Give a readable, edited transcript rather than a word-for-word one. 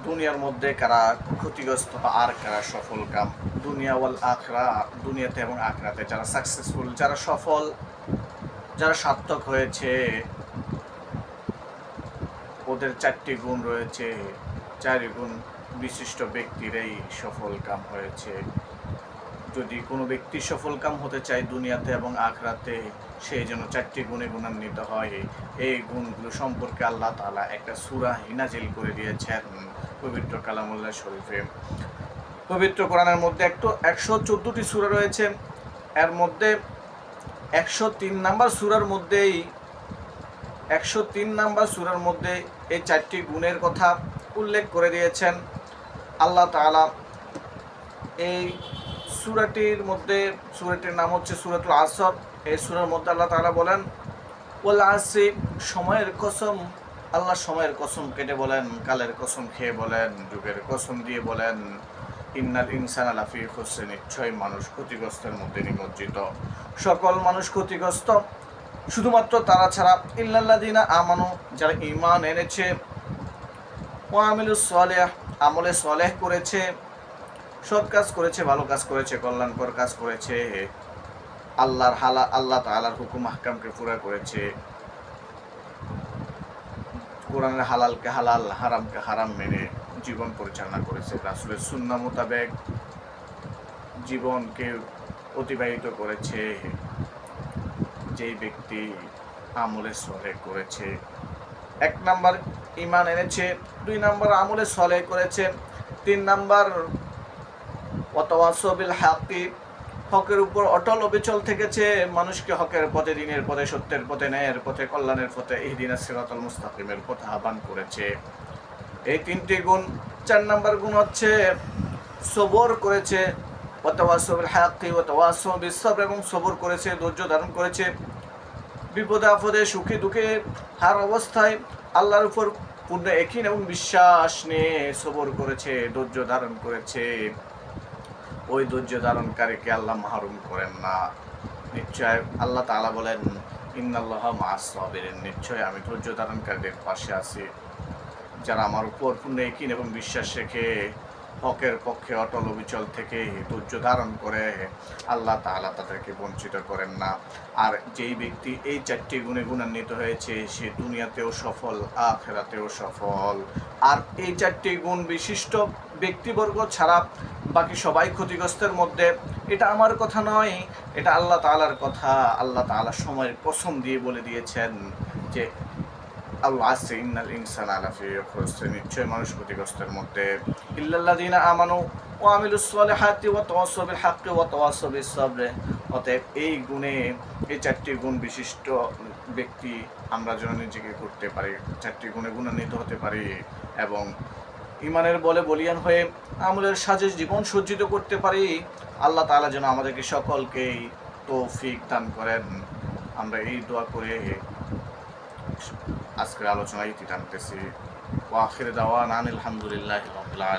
দুনিয়ার মধ্যে কারা ক্ষতিগ্রস্ত আর কারা সফল কাম, দুনিয়া ওয়াল আখরা, দুনিয়াতে এবং আখরাতে যারা সাকসেসফুল, যারা সফল, যারা সার্থক হয়েছে, ওদের 4টি গুণ রয়েছে। 4 গুণ বিশিষ্ট ব্যক্তিরাই সফল কাম হয়েছে। যদি কোনো ব্যক্তি সফল কাম হতে চায় দুনিয়াতে এবং আখরাতে, সেই জন্য 4টি গুণে গুণান্বিত হয়। এই গুণগুলো সম্পর্কে আল্লাহ তাআলা একটা সূরা নাজিল করে দিয়েছেন পবিত্র কালামুল্লাহ শরীফে। পবিত্র কোরআনের মধ্যে 114টি সূরা রয়েছে। এর মধ্যে 103 নাম্বার সূরার মধ্যেই 103 নাম্বার সূরার মধ্যে এই 4টি গুণের কথা উল্লেখ করে দিয়েছেন আল্লাহ তাআলা। এই সূরাটির নাম হচ্ছে সূরাতুল আসর। এই সূরার মধ্যে আল্লাহ তাআলা বলেন, ওয়াল আসরি, সময়ের কসম, আল্লাহ সময়ের কসম কেটে বলেন, কালের কসম খেয়ে বলেন, যুগের কসম দিয়ে বলেন, ইন্নাল ইনসানা লাফি খুসর, নিশ্চয় মানুষ ক্ষতিগ্রস্তের মধ্যে নিমজ্জিত। সকল মানুষ ক্ষতিগ্রস্ত, শুধুমাত্র তারা ছাড়া, ইল্লাল্লাযিনা আমানু, যারা ঈমান এনেছে, ওয়া আমিলুস সালিহ, আমলে সালেহ করেছে, সৎ কাজ করেছে, ভালো কাজ করেছে, কল্যাণকর কাজ করেছে, আল্লাহ তাআলার হুকুম আহকামকে পুরা করেছে, কোরআনের হালালকে হালাল, হারামকে হারাম মেনে জীবন পরিচালনা করেছে, রাসূলের সুন্নাহ মোতাবেক জীবনকে অতিবাহিত করেছে। যেই ব্যক্তি আমলে সালেহ করেছে, 1 নাম্বার ঈমান এনেছে, 2 নাম্বার আমলে সালেহ করেছে, 3 নাম্বার ওয়াতাওয়াসাউ বিল হাক্কি, হকের উপর অটল অবিচল থেকেছে, মানুষকে হকের পথে, দ্বীনের পথে, সত্যের পথে, ন্যায়ের পথে, কল্যাণের পথে, ইহদিনাস সিরাতাল মুস্তাকিমের পথে আহ্বান করেছে। এই 3টি গুণ। 4 নাম্বার গুণ হচ্ছে সবর করেছে, ওয়াতাওয়াসাউ বিল হাক্কি ওয়াতাওয়াসাউ বিস সবর, এবং সবর করেছে, ধৈর্য ধারণ করেছে, বিপদে আপদে, সুখে দুঃখে, হার অবস্থায় আল্লাহর উপর পূর্ণ ইয়াকিন এবং বিশ্বাস নিয়ে সবর করেছে, ধৈর্য ধারণ করেছে। ওই ধৈর্য ধারণকারীকে আল্লাহ মাহরুম করেন না। নিশ্চয় আল্লাহ তাআলা বলেন, ইন্নাল্লাহা মা'আস সাবিরিন, নিশ্চয় আমি ধৈর্য ধারণকারীদের পাশে আছি। যারা আমার উপর পূর্ণ ইয়াকিন এবং বিশ্বাস রেখে হকের পক্ষে অটল অবিচল থেকে ধৈর্য ধারণ করে, আল্লাহ তাআলা তাদেরকে বঞ্চিত করেন না। আর যেই ব্যক্তি এই 4টি গুণে গুণান্বিত হয়েছে, সে দুনিয়াতেও সফল, আখিরাতেও সফল। আর এই 4টি গুণ বিশিষ্ট ব্যক্তিবর্গ ছাড়া বাকি সবাই ক্ষতিগ্রস্তের মধ্যে। এটা আমার কথা নয়, এটা আল্লাহ তাআলার কথা। আল্লাহ তাআলা সময়ের কসম দিয়ে বলে দিয়েছেন যে আল্লাহ আসরি, ইন্নাল ইনসানা লাফি খুসর, নিশ্চয় মানুষ ক্ষতিগ্রস্তের মধ্যে, ইল্লাল্লাযিনা আমানু ওয়া আমিলুস সালিহাতি ওয়া তাওয়াসাউ বিল হাক্কি ওয়া তাওয়াসাউ বিস সবর। অতএব এই 4টি গুণ বিশিষ্ট ব্যক্তি আমরা যেন নিজেকে করতে পারি, 4টি গুণে গুণান্বিত হতে পারি এবং ঈমানের বলে বলিয়ান হয়ে আমলের সাজে জীবন সজ্জিত করতে পারি। আল্লাহ তাআলা যেন আমাদেরকে সকলকেই তৌফিক দান করেন। আমরা এই দোয়া করে আজকের আলোচনায় ইতি টানতেছি। ওয়া আখির দাওয়ানা আলহামদুলিল্লাহি রাব্বিল আলামিন।